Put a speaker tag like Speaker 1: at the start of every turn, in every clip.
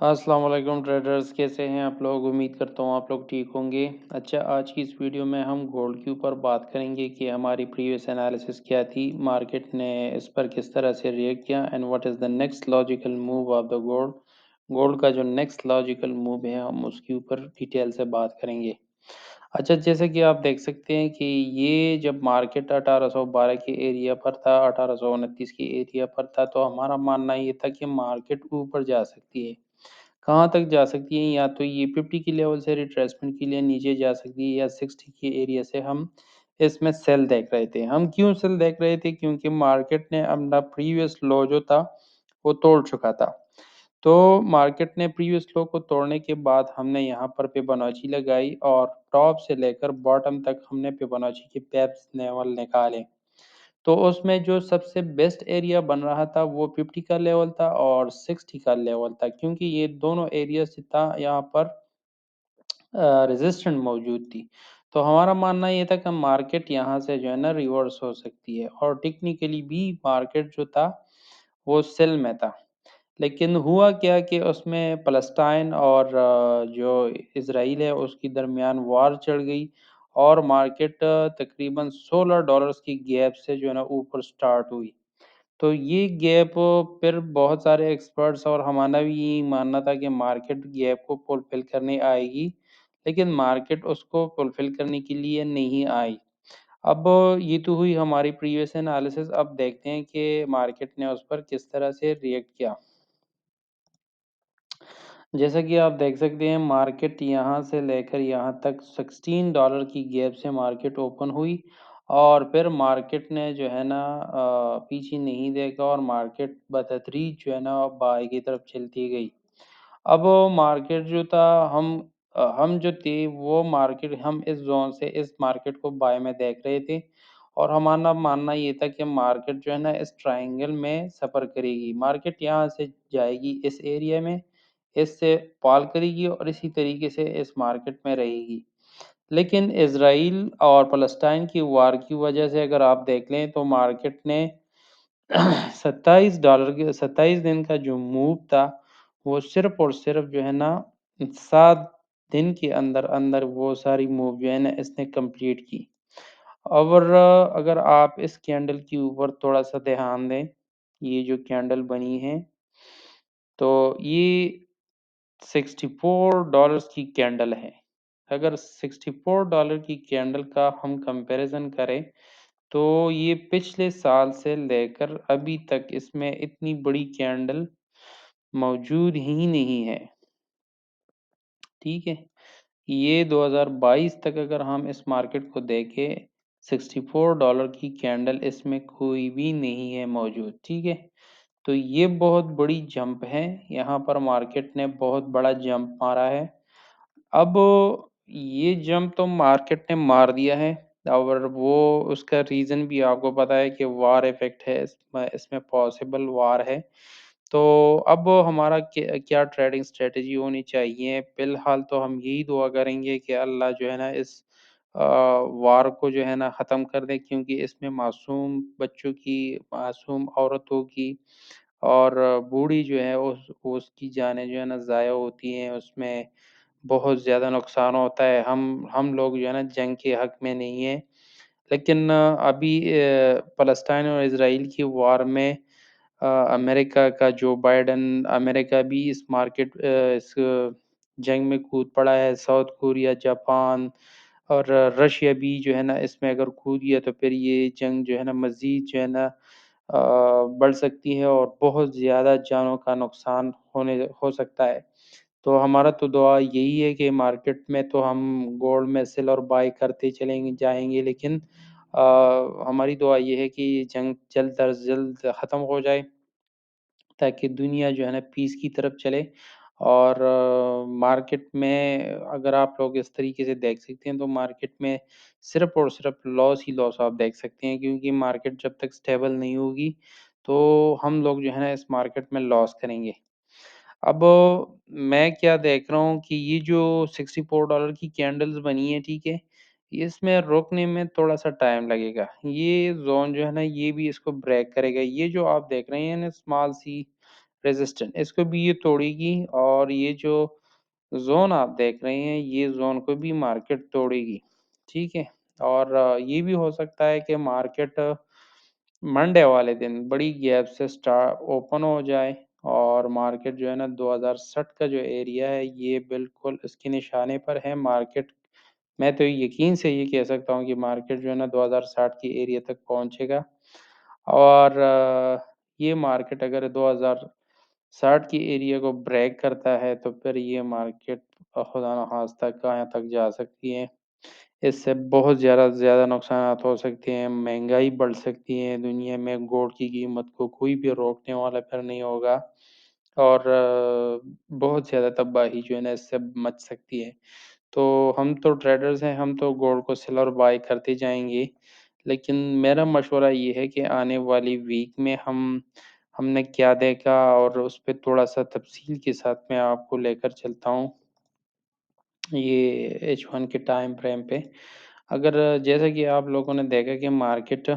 Speaker 1: السلام علیکم ٹریڈرز، کیسے ہیں آپ لوگ؟ امید کرتا ہوں آپ لوگ ٹھیک ہوں گے۔ اچھا، آج کی اس ویڈیو میں ہم گولڈ کے اوپر بات کریں گے کہ ہماری پریویس انالیسس کیا تھی، مارکیٹ نے اس پر کس طرح سے ریئیکٹ کیا، and what is the next logical move of the gold. Gold کا جو نیکسٹ لاجیکل موو ہے ہم اس کے اوپر ڈیٹیل سے بات کریں گے۔ اچھا، جیسے کہ آپ دیکھ سکتے ہیں کہ یہ جب مارکیٹ 1812 کے ایریا پر تھا، 1829 کے ایریا پر تھا، تو ہمارا ماننا یہ تھا کہ مارکیٹ اوپر جا سکتی ہے۔ کہاں تک جا سکتی ہیں؟ یا تو یہ 50 کی لیول سے ریٹریسمنٹ کے لیے نیچے جا سکتی ہے، یا 60 کے ایریا سے ہم اس میں سیل دیکھ رہے تھے۔ ہم کیوں سیل دیکھ رہے تھے؟ کیونکہ مارکیٹ نے اپنا پریویس لو جو تھا وہ توڑ چکا تھا۔ تو مارکیٹ نے پریویس لو کو توڑنے کے بعد ہم نے یہاں پر فیبوناچی لگائی، اور ٹاپ سے لے کر باٹم تک ہم نے فیبوناچی کے پیپس لیول نکالے۔ تو اس میں جو سب سے بیسٹ ایریا بن رہا تھا وہ 50 کا لیول تھا اور 60 کا لیول تھا، کیونکہ یہ دونوں ایریا سے تھا یہاں پر ریزسٹنٹ موجود تھی۔ تو ہمارا ماننا یہ تھا کہ مارکیٹ یہاں سے جو ہے نا ریورس ہو سکتی ہے، اور ٹیکنیکلی بھی مارکیٹ جو تھا وہ سیل میں تھا۔ لیکن ہوا کیا کہ اس میں فلسطین اور جو اسرائیل ہے اس کی درمیان وار چڑھ گئی، اور مارکیٹ تقریباً $16 کی گیپ سے جو ہے نا اوپر سٹارٹ ہوئی۔ تو یہ گیپ پھر بہت سارے ایکسپرٹس اور ہمارا بھی یہ ماننا تھا کہ مارکیٹ گیپ کو فلفل کرنے آئے گی، لیکن مارکیٹ اس کو فلفل کرنے کے لیے نہیں آئی۔ اب یہ تو ہوئی ہماری پریویس انالیسس۔ اب دیکھتے ہیں کہ مارکیٹ نے اس پر کس طرح سے ریئیکٹ کیا۔ جیسا کہ آپ دیکھ سکتے ہیں، مارکیٹ یہاں سے لے کر یہاں تک $16 کی گیپ سے مارکیٹ اوپن ہوئی، اور پھر مارکیٹ نے جو ہے نا پیچھے نہیں دیکھا، اور مارکیٹ بتدریج جو ہے نا بائی کی طرف چلتی گئی۔ اب مارکیٹ جو تھا، ہم جو تھے وہ مارکیٹ، ہم اس زون سے اس مارکیٹ کو بائی میں دیکھ رہے تھے، اور ہمارا ماننا یہ تھا کہ مارکیٹ جو ہے نا اس ٹرائنگل میں سفر کرے گی۔ مارکیٹ یہاں سے جائے گی اس ایریا میں، اس سے فال کرے گی، اور اسی طریقے سے اس مارکیٹ میں رہے گی۔ لیکن اسرائیل اور فلسطین کی وار کی وجہ سے اگر آپ دیکھ لیں تو مارکیٹ نے $27 دن کا جو موو تھا وہ صرف اور صرف جو ہے نا 7 دن کے اندر اندر وہ ساری موو جو ہے نا اس نے کمپلیٹ کی۔ اور اگر آپ اس کینڈل کے اوپر تھوڑا سا دھیان دیں، یہ جو کینڈل بنی ہے تو یہ $64 کی کینڈل ہے۔ اگر $64 کی کینڈل کا ہم کمپیریزن کریں تو یہ پچھلے سال سے لے کر ابھی تک اس میں اتنی بڑی کینڈل موجود ہی نہیں ہے۔ ٹھیک ہے، یہ 2022 تک اگر ہم اس مارکیٹ کو دیکھیں، $64 کی کینڈل اس میں کوئی بھی نہیں ہے موجود۔ ٹھیک ہے، تو یہ بہت بڑی جمپ ہے، یہاں پر مارکیٹ نے بہت بڑا جمپ مارا ہے۔ اب یہ جمپ تو مارکیٹ نے مار دیا ہے، اور وہ اس کا ریزن بھی آپ کو پتا ہے کہ وار ایفیکٹ ہے، اس میں پاسبل وار ہے۔ تو اب ہمارا کیا ٹریڈنگ اسٹریٹجی ہونی چاہیے؟ فی الحال تو ہم یہی دعا کریں گے کہ اللہ جو ہے نا اس وار کو جو ہے نا ختم کر دے، کیونکہ اس میں معصوم بچوں کی، معصوم عورتوں کی، اور بوڑھی جو ہے اس کی جانیں جو ہے نا ضائع ہوتی ہیں، اس میں بہت زیادہ نقصان ہوتا ہے۔ ہم لوگ جو ہے نا جنگ کے حق میں نہیں ہیں، لیکن ابھی فلسطین اور اسرائیل کی وار میں امریکہ کا جو بائیڈن، امریکہ بھی اس مارکیٹ اس جنگ میں کود پڑا ہے۔ ساؤتھ کوریا، جاپان اور رشیا بھی جو ہے نا اس میں اگر کود گیا تو پھر یہ جنگ جو ہے نا مزید جو ہے نا بڑھ سکتی ہے، اور بہت زیادہ جانوں کا نقصان ہو سکتا ہے۔ تو ہمارا تو دعا یہی ہے کہ مارکیٹ میں تو ہم گولڈ میں سیل اور بائی کرتے جائیں گے، لیکن ہماری دعا یہ ہے کہ یہ جنگ جلد از جلد ختم ہو جائے، تاکہ دنیا جو ہے نا پیس کی طرف چلے۔ اور مارکیٹ میں اگر آپ لوگ اس طریقے سے دیکھ سکتے ہیں تو مارکیٹ میں صرف اور صرف لاس ہی لاس آپ دیکھ سکتے ہیں، کیونکہ مارکیٹ جب تک سٹیبل نہیں ہوگی تو ہم لوگ جو ہے نا اس مارکیٹ میں لاس کریں گے۔ اب میں کیا دیکھ رہا ہوں کہ یہ جو $64 کی کینڈلز بنی ہے، ٹھیک ہے، اس میں روکنے میں تھوڑا سا ٹائم لگے گا۔ یہ زون جو ہے نا یہ بھی اس کو بریک کرے گا۔ یہ جو آپ دیکھ رہے ہیں نا اسمال سی ریزسٹنٹ، اس کو بھی یہ توڑے گی، اور یہ جو زون آپ دیکھ رہے ہیں یہ زون کو بھی مارکیٹ توڑے گی، ٹھیک ہے۔ اور یہ بھی ہو سکتا ہے کہ مارکیٹ منڈے والے دن بڑی گیپ سے اوپن ہو جائے، اور مارکیٹ جو ہے نا 2060 کا جو ایریا ہے یہ بالکل اس کے نشانے پر ہے مارکیٹ۔ میں تو یقین سے یہ کہہ سکتا ہوں کہ مارکیٹ جو ہے نا 2060 کی ایریا تک پہنچے گا، اور یہ مارکیٹ اگر 2060 کی ایریا کو بریک کرتا ہے تو پھر یہ مارکیٹ خدا نخواستہ کہاں تک جا سکتی ہے۔ اس سے بہت زیادہ زیادہ نقصانات ہو سکتے ہیں، مہنگائی بڑھ سکتی ہے دنیا میں، گولڈ کی قیمت کو کوئی بھی روکنے والا پھر نہیں ہوگا، اور بہت زیادہ تباہی جو ہے نا اس سے مچ سکتی ہے۔ تو ہم تو ٹریڈرز ہیں، ہم تو گولڈ کو سیل اور بائی کرتے جائیں گے، لیکن میرا مشورہ یہ ہے کہ آنے والی ویک میں ہم نے کیا دیکھا، اور اس پہ تھوڑا سا تفصیل کے ساتھ میں آپ کو لے کر چلتا ہوں یہ H1 کے ٹائم فریم پہ۔ اگر جیسا کہ آپ لوگوں نے دیکھا کہ مارکیٹ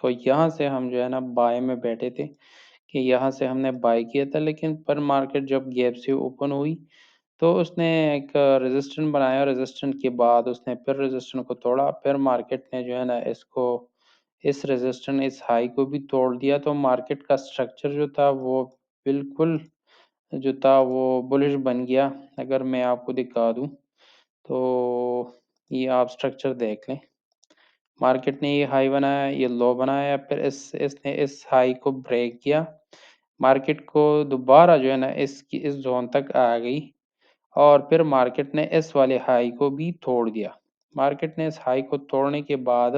Speaker 1: کو یہاں سے ہم جو ہے نا بائی میں بیٹھے تھے، کہ یہاں سے ہم نے بائی کیا تھا، لیکن پر مارکیٹ جب گیپ سے اوپن ہوئی تو اس نے ایک ریزسٹنٹ بنایا، ریزسٹنٹ کے بعد اس نے پھر ریزسٹنٹ کو توڑا، پھر مارکیٹ نے جو ہے نا اس ریزسٹنٹ اس ہائی کو بھی توڑ دیا، تو مارکیٹ کا سٹرکچر جو تھا وہ بالکل جو تھا وہ بلش بن گیا۔ اگر میں آپ کو دکھا دوں تو یہ آپ سٹرکچر دیکھ لیں، مارکیٹ نے یہ ہائی بنایا، یہ لو بنایا، پھر اس نے اس ہائی کو بریک کیا، مارکیٹ کو دوبارہ جو ہے نا اس زون تک آ گئی، اور پھر مارکیٹ نے اس والے ہائی کو بھی توڑ دیا۔ مارکیٹ نے اس ہائی کو توڑنے کے بعد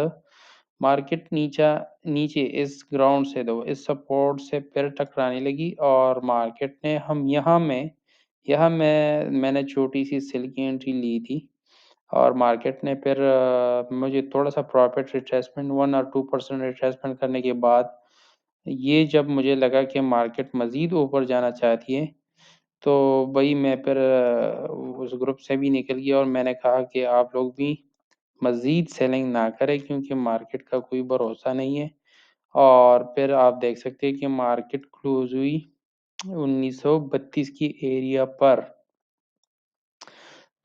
Speaker 1: مارکیٹ نیچے اس گراؤنڈ سے اس سپورٹ سے پھر ٹکرانے لگی، اور مارکیٹ نے ہم یہاں میں نے چھوٹی سی سیل کی انٹری لی تھی، اور مارکیٹ نے پھر مجھے تھوڑا سا پروفٹ ریٹریسمنٹ 1 اور 2% ریٹریسمنٹ کرنے کے بعد، یہ جب مجھے لگا کہ مارکیٹ مزید اوپر جانا چاہتی ہے، تو بھائی میں پھر اس گروپ سے بھی نکل گیا، اور میں نے کہا کہ آپ لوگ بھی مزید سیلنگ نہ کریں، کیونکہ مارکیٹ کا کوئی بھروسہ نہیں ہے۔ اور پھر آپ دیکھ سکتے ہیں کہ مارکیٹ کلوز ہوئی 1932 کی ایریا پر۔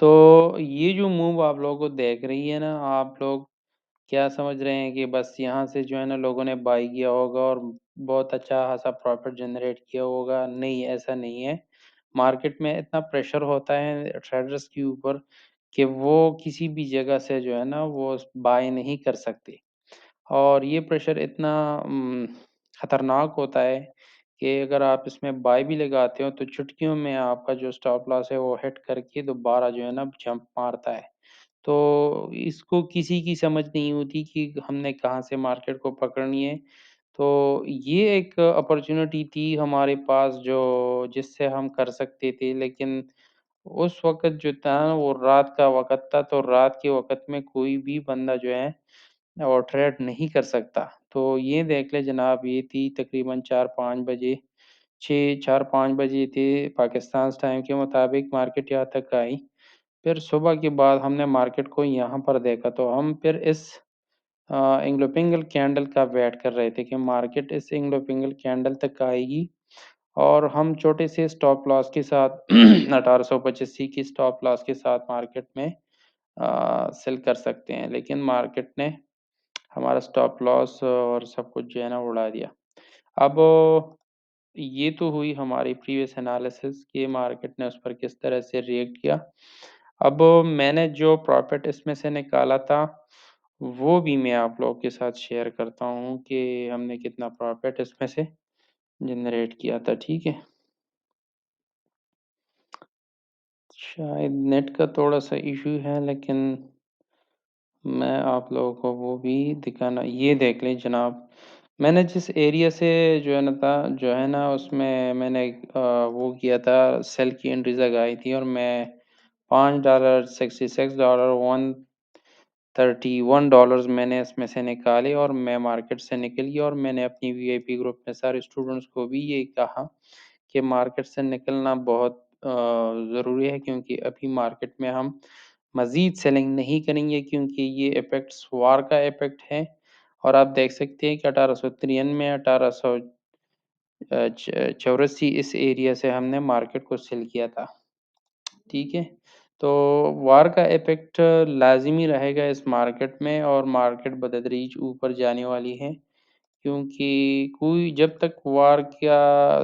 Speaker 1: تو یہ جو موو آپ لوگوں کو دیکھ رہی ہے نا، آپ لوگ کیا سمجھ رہے ہیں کہ بس یہاں سے جو ہے نا لوگوں نے بائی کیا ہوگا اور بہت اچھا خاصا پروفٹ جنریٹ کیا ہوگا؟ نہیں، ایسا نہیں ہے۔ مارکیٹ میں اتنا پریشر ہوتا ہے ٹریڈرز کے اوپر کہ وہ کسی بھی جگہ سے جو ہے نا وہ بائی نہیں کر سکتے، اور یہ پریشر اتنا خطرناک ہوتا ہے کہ اگر آپ اس میں بائی بھی لگاتے ہو تو چٹکیوں میں آپ کا جو سٹاپ لاس ہے وہ ہٹ کر کے دوبارہ جو ہے نا جمپ مارتا ہے۔ تو اس کو کسی کی سمجھ نہیں ہوتی کہ ہم نے کہاں سے مارکیٹ کو پکڑنی ہے۔ تو یہ ایک اپرچونٹی تھی ہمارے پاس جس سے ہم کر سکتے تھے، لیکن اس وقت جو تھا وہ رات کا وقت تھا، تو رات کے وقت میں کوئی بھی بندہ جو ہے اور ٹریڈ نہیں کر سکتا۔ تو یہ دیکھ لیں جناب، یہ تھی تقریباً 4-5 بجے، 4-5 بجے تھے پاکستان ٹائم کے مطابق، مارکیٹ یہاں تک آئی۔ پھر صبح کے بعد ہم نے مارکیٹ کو یہاں پر دیکھا، تو ہم پھر اس انگلو پنگل کینڈل کا ویٹ کر رہے تھے کہ مارکیٹ اس انگلو پنگل کینڈل تک آئے گی، اور ہم چھوٹے سے سٹاپ لاس کے ساتھ 1885 کی سٹاپ لاس کے ساتھ مارکیٹ میں سیل کر سکتے ہیں، لیکن مارکیٹ نے ہمارا سٹاپ لاس اور سب کچھ جو ہے نا اڑا دیا۔ اب یہ تو ہوئی ہماری پریویس انالیسس کہ مارکیٹ نے اس پر کس طرح سے ریئیکٹ کیا۔ اب میں نے جو پروفٹ اس میں سے نکالا تھا وہ بھی میں آپ لوگوں کے ساتھ شیئر کرتا ہوں کہ ہم نے کتنا پروفٹ اس میں سے جنریٹ کیا تھا، ٹھیک ہے۔ شاید نیٹ کا تھوڑا سا ایشو ہے، لیکن میں آپ لوگوں کو وہ بھی دکھانا، یہ دیکھ لیں جناب، میں نے جس ایریا سے جو ہے نا اس میں نے وہ کیا تھا، سیل کی انٹریز لگائی تھی، اور میں $5 $66 میں نے اس میں سے نکالے، اور میں مارکیٹ سے نکل گیا، اور میں نے اپنی وی آئی پی گروپ میں سارے اسٹوڈنٹس کو بھی یہی کہا کہ مارکیٹ سے نکلنا بہت ضروری ہے، کیونکہ ابھی مارکیٹ میں ہم مزید سیلنگ نہیں کریں گے، کیونکہ یہ ایفیکٹس وار کا ایفیکٹ ہے، اور آپ دیکھ سکتے ہیں کہ 1893 1800 چوراسی اس ایریا سے ہم نے مارکیٹ کو سیل کیا تھا، ٹھیک ہے؟ تو وار کا ایفیکٹ لازمی رہے گا اس مارکیٹ میں، اور مارکیٹ بتدریج اوپر جانے والی ہے، کیونکہ کوئی جب تک وار کا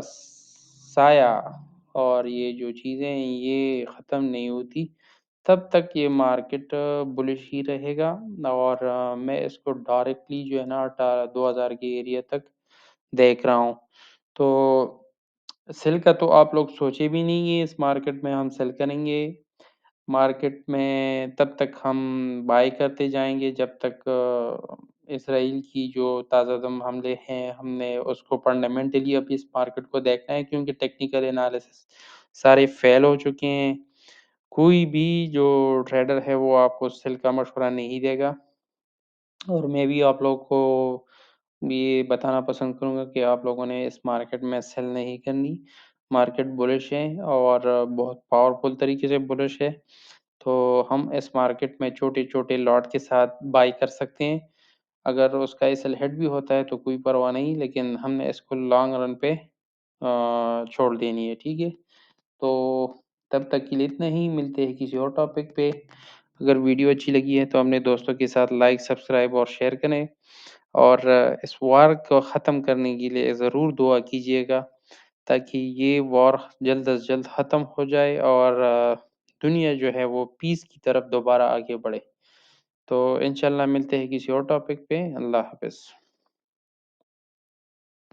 Speaker 1: سایہ اور یہ جو چیزیں ہیں یہ ختم نہیں ہوتی، تب تک یہ مارکیٹ بلش ہی رہے گا۔ اور میں اس کو ڈائریکٹلی جو ہے نا 2000 کے ایریا تک دیکھ رہا ہوں۔ تو سیل کا تو آپ لوگ سوچے بھی نہیں ہے، اس مارکیٹ میں ہم سیل کریں گے۔ مارکیٹ میں تب تک ہم بائی کرتے جائیں گے جب تک اسرائیل کی جو تازہ دم حملے ہیں ہم نے اس کو فنڈامنٹلی اب اس مارکیٹ کو دیکھنا ہے، کیونکہ ٹیکنیکل انالیسس سارے فیل ہو چکے ہیں۔ کوئی بھی جو ٹریڈر ہے وہ آپ کو سیل کا مشورہ نہیں دے گا، اور میں بھی آپ لوگ کو یہ بتانا پسند کروں گا کہ آپ لوگوں نے اس مارکیٹ میں سیل نہیں کرنی۔ مارکیٹ بلش ہے اور بہت پاورفل طریقے سے بلش ہے، تو ہم اس مارکیٹ میں چھوٹے چھوٹے لاٹ کے ساتھ بائی کر سکتے ہیں۔ اگر اس کا ایسل ہیڈ بھی ہوتا ہے تو کوئی پرواہ نہیں، لیکن ہم نے اس کو لانگ رن پہ چھوڑ دینی ہے، ٹھیک ہے؟ تو تب تک کے لیے اتنا ہی، ملتے ہیں کسی اور ٹاپک پہ۔ اگر ویڈیو اچھی لگی ہے تو اپنے دوستوں کے ساتھ لائک، سبسکرائب اور شیئر کریں، اور اس وار کو ختم کرنے کے لیے ضرور دعا کیجیے گا، تاکہ یہ وار جلد از جلد ختم ہو جائے اور دنیا جو ہے وہ پیس کی طرف دوبارہ آگے بڑھے۔ تو انشاءاللہ ملتے ہیں کسی اور ٹاپک پہ۔ اللہ حافظ۔